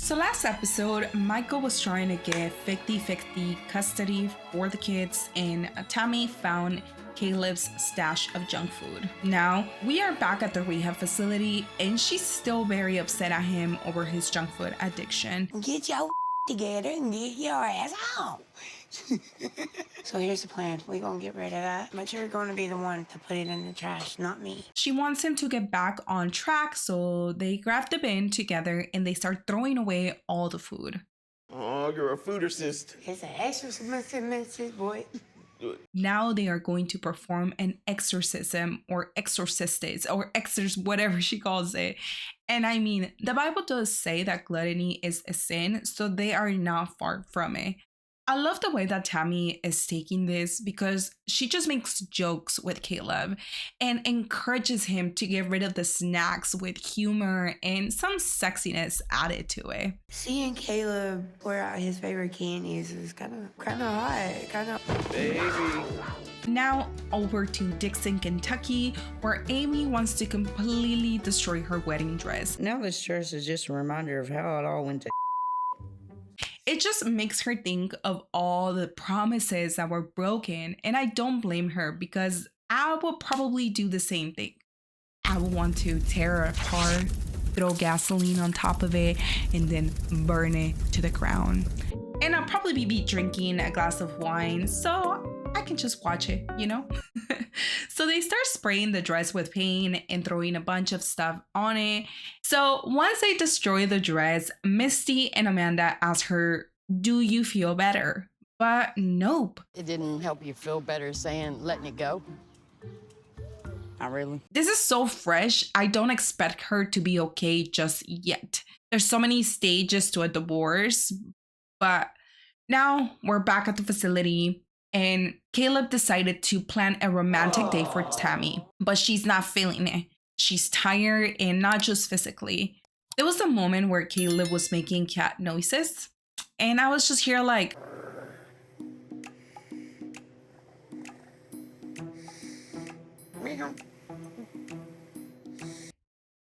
So last episode, Michael was trying to get 50-50 custody for the kids, and Tammy found Caleb's stash of junk food. Now, we are back at the rehab facility, and she's still very upset at him over his junk food addiction. Get your together and get your ass home. So here's the plan. We're gonna get rid of that, but you're gonna be the one to put it in the trash, not me. She wants him to get back on track, so they grab the bin together and they start throwing away all the food. Oh, you're a food assist. It's an extra boy. Now they are going to perform an exorcism or exorcistes or whatever she calls it. And I mean, the Bible does say that gluttony is a sin, so they are not far from it. I love the way that Tammy is taking this because she just makes jokes with Caleb and encourages him to get rid of the snacks with humor and some sexiness added to it. Seeing Caleb pour out his favorite candies is kind of hot, Baby. Now over to Dixon, Kentucky, where Amy wants to completely destroy her wedding dress. Now this church is just a reminder of how it all went to. It just makes her think of all the promises that were broken, and I don't blame her because I will probably do the same thing. I would want to tear it apart, throw gasoline on top of it, and then burn it to the ground. And I'll probably be drinking a glass of wine, so I can just watch it, you know? So they start spraying the dress with paint and throwing a bunch of stuff on it. So once they destroy the dress, Misty and Amanda ask her, "Do you feel better?" But nope. It didn't help you feel better letting it go? Not really. This is so fresh. I don't expect her to be okay just yet. There's so many stages to a divorce. But now we're back at the facility. And Caleb decided to plan a romantic date for Tammy, but she's not feeling it. She's tired, and not just physically. There was a moment where Caleb was making cat noises, and I was just here like,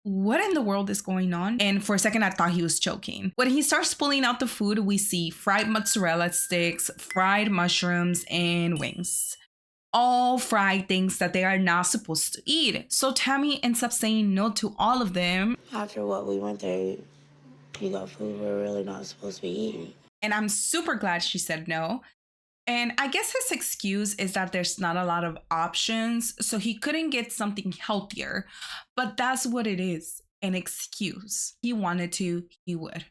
what in the world is going on? And for a second, I thought he was choking. When he starts pulling out the food, we see fried mozzarella sticks, fried mushrooms, and wings. All fried things that they are not supposed to eat. So Tammy ends up saying no to all of them. After what we went through, you got food we're really not supposed to be eating. And I'm super glad she said no. And I guess his excuse is that there's not a lot of options, so he couldn't get something healthier. But that's what it is, an excuse. He wanted to, he would.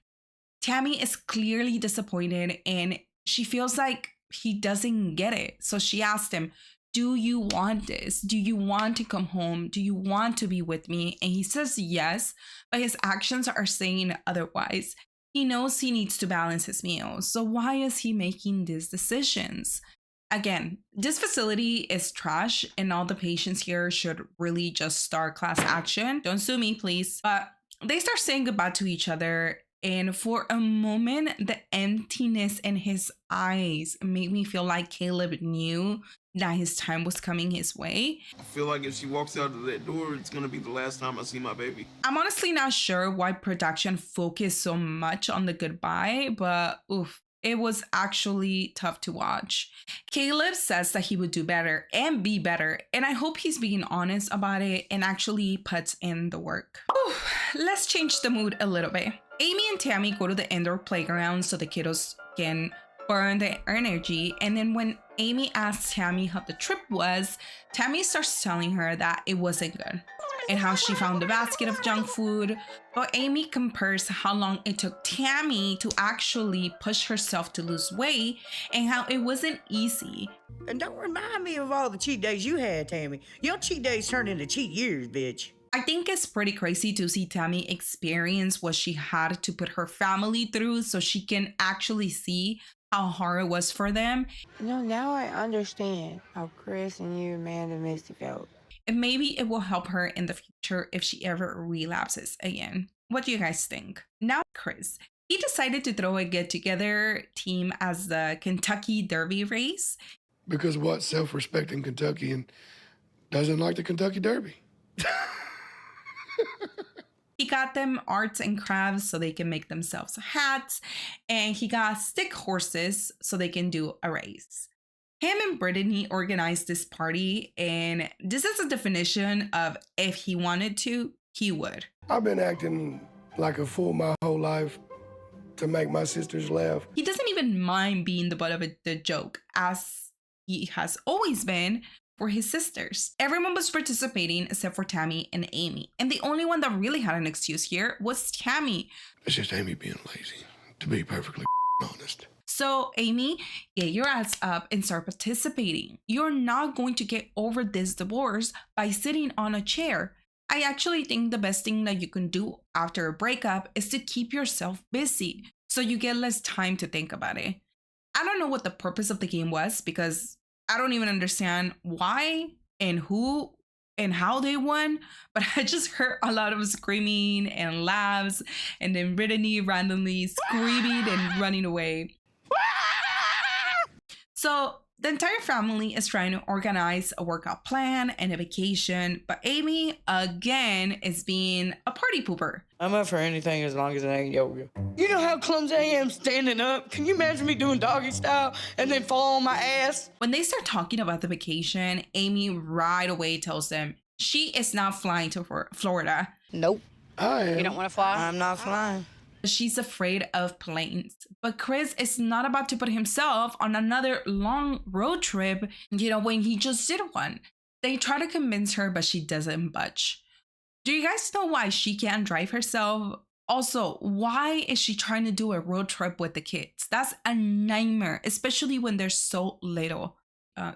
Tammy is clearly disappointed, and she feels like he doesn't get it. So she asked him, "Do you want this? Do you want to come home? Do you want to be with me?" And he says yes, but his actions are saying otherwise. He knows he needs to balance his meals, so why is he making these decisions? Again, this facility is trash, and all the patients here should really just start class action. Don't sue me, please. But they start saying goodbye to each other, and for a moment, the emptiness in his eyes made me feel like Caleb knew that his time was coming his way. I feel like if she walks out of that door, it's gonna be the last time I see my baby. I'm honestly not sure why production focused so much on the goodbye, but oof, it was actually tough to watch. Caleb says that he would do better and be better, and I hope he's being honest about it and actually puts in the work. Oof, let's change the mood a little bit. Amy and Tammy go to the indoor playground so the kiddos can burn their energy, and then when Amy asks Tammy how the trip was, Tammy starts telling her that it wasn't good and how she found a basket of junk food. But Amy compares how long it took Tammy to actually push herself to lose weight and how it wasn't easy. And don't remind me of all the cheat days you had, Tammy. Your cheat days turned into cheat years, bitch. I think it's pretty crazy to see Tammy experience what she had to put her family through so she can actually see how hard it was for them. You know, now I understand how Chris and you, Amanda, and Misty felt. And maybe it will help her in the future if she ever relapses again. What do you guys think? Now, Chris, he decided to throw a get-together team as the Kentucky Derby race. Because what self-respecting Kentuckian doesn't like the Kentucky Derby? He got them arts and crafts so they can make themselves hats, and he got stick horses so they can do a race. Him and Brittany organized this party, and this is a definition of if he wanted to, he would. I've been acting like a fool my whole life to make my sisters laugh. He doesn't even mind being the butt of the joke, as he has always been for his sisters. Everyone was participating except for Tammy and Amy, and the only one that really had an excuse here was Tammy. It's just Amy being lazy, to be perfectly honest. So, Amy, get your ass up and start participating. You're not going to get over this divorce by sitting on a chair. I actually think the best thing that you can do after a breakup is to keep yourself busy so you get less time to think about it. I don't know what the purpose of the game was because I don't even understand why and who and how they won, but I just heard a lot of screaming and laughs and then Brittany randomly screaming and running away. So the entire family is trying to organize a workout plan and a vacation, but Amy, again, is being a party pooper. I'm up for anything as long as it ain't yoga. You know how clumsy I am standing up? Can you imagine me doing doggy style and then fall on my ass? When they start talking about the vacation, Amy right away tells them she is not flying to Florida. Nope. I am. You don't want to fly? I'm not flying. She's afraid of planes. But Chris is not about to put himself on another long road trip, when he just did one. They try to convince her, but she doesn't budge. Do you guys know why she can't drive herself? Also, why is she trying to do a road trip with the kids? That's a nightmare, especially when they're so little.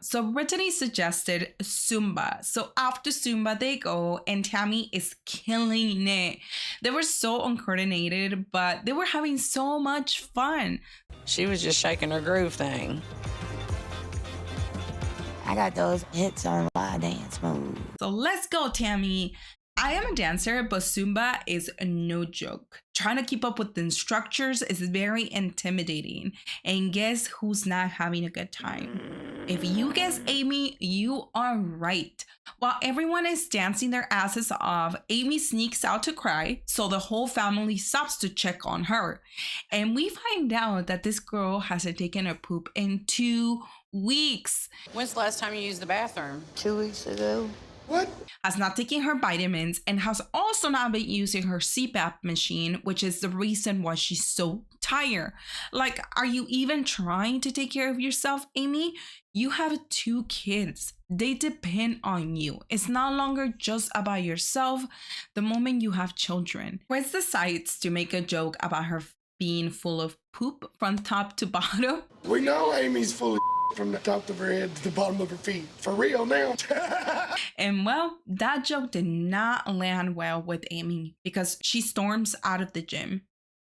So Brittany suggested Zumba. So after Zumba, they go, and Tammy is killing it. They were so uncoordinated, but they were having so much fun. She was just shaking her groove thing. I got those hits on my dance move. So let's go, Tammy. I am a dancer, but Zumba is no joke. Trying to keep up with the instructors is very intimidating. And guess who's not having a good time? If you guess Amy, you are right. While everyone is dancing their asses off, Amy sneaks out to cry, so the whole family stops to check on her. And we find out that this girl hasn't taken a poop in 2 weeks. When's the last time you used the bathroom? 2 weeks ago. What? Has not taken her vitamins and has also not been using her CPAP machine, which is the reason why she's so tired. Like, are you even trying to take care of yourself, Amy? You have 2 kids. They depend on you. It's no longer just about yourself the moment you have children. Chris decides to make a joke about her being full of poop from top to bottom. We know Amy's full of from the top of her head to the bottom of her feet. For real now. And well, that joke did not land well with Amy because she storms out of the gym.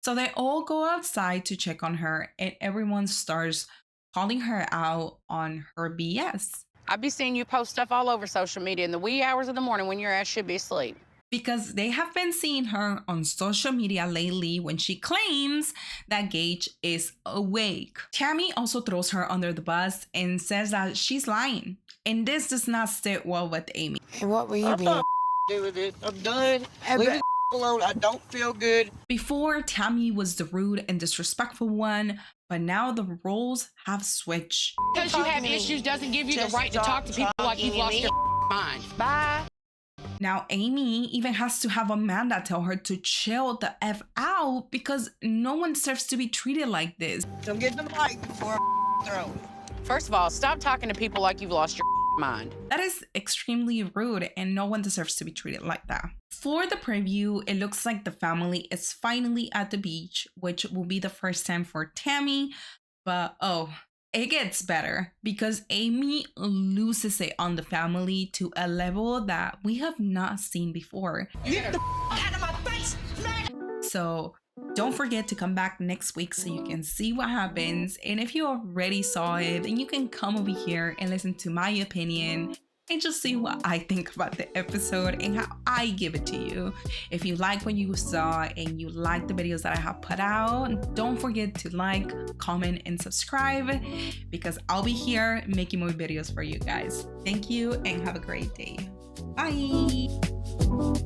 So they all go outside to check on her, and everyone starts calling her out on her BS. I'd be seeing you post stuff all over social media in the wee hours of the morning when your ass should be asleep. Because they have been seeing her on social media lately when she claims that Gage is awake. Tammy also throws her under the bus and says that she's lying. And this does not sit well with Amy. Hey, what were you being? Do with it. I'm done. Leave it alone. I don't feel good. Before, Tammy was the rude and disrespectful one, but now the roles have switched. Because you have issues doesn't give you the right to talk to people like you've lost your mind. Bye. Now, Amy even has to have Amanda tell her to chill the F out because no one deserves to be treated like this. So get the mic before I throw it. First of all, stop talking to people like you've lost your mind. That is extremely rude and no one deserves to be treated like that. For the preview, it looks like the family is finally at the beach, which will be the first time for Tammy, but it gets better because Amy loses it on the family to a level that we have not seen before. Get the out of my face, man! So don't forget to come back next week so you can see what happens. And if you already saw it, then you can come over here and listen to my opinion and just see what I think about the episode and how I give it to you. If you like what you saw and you like the videos that I have put out, don't forget to like, comment, and subscribe because I'll be here making more videos for you guys. Thank you and have a great day. Bye.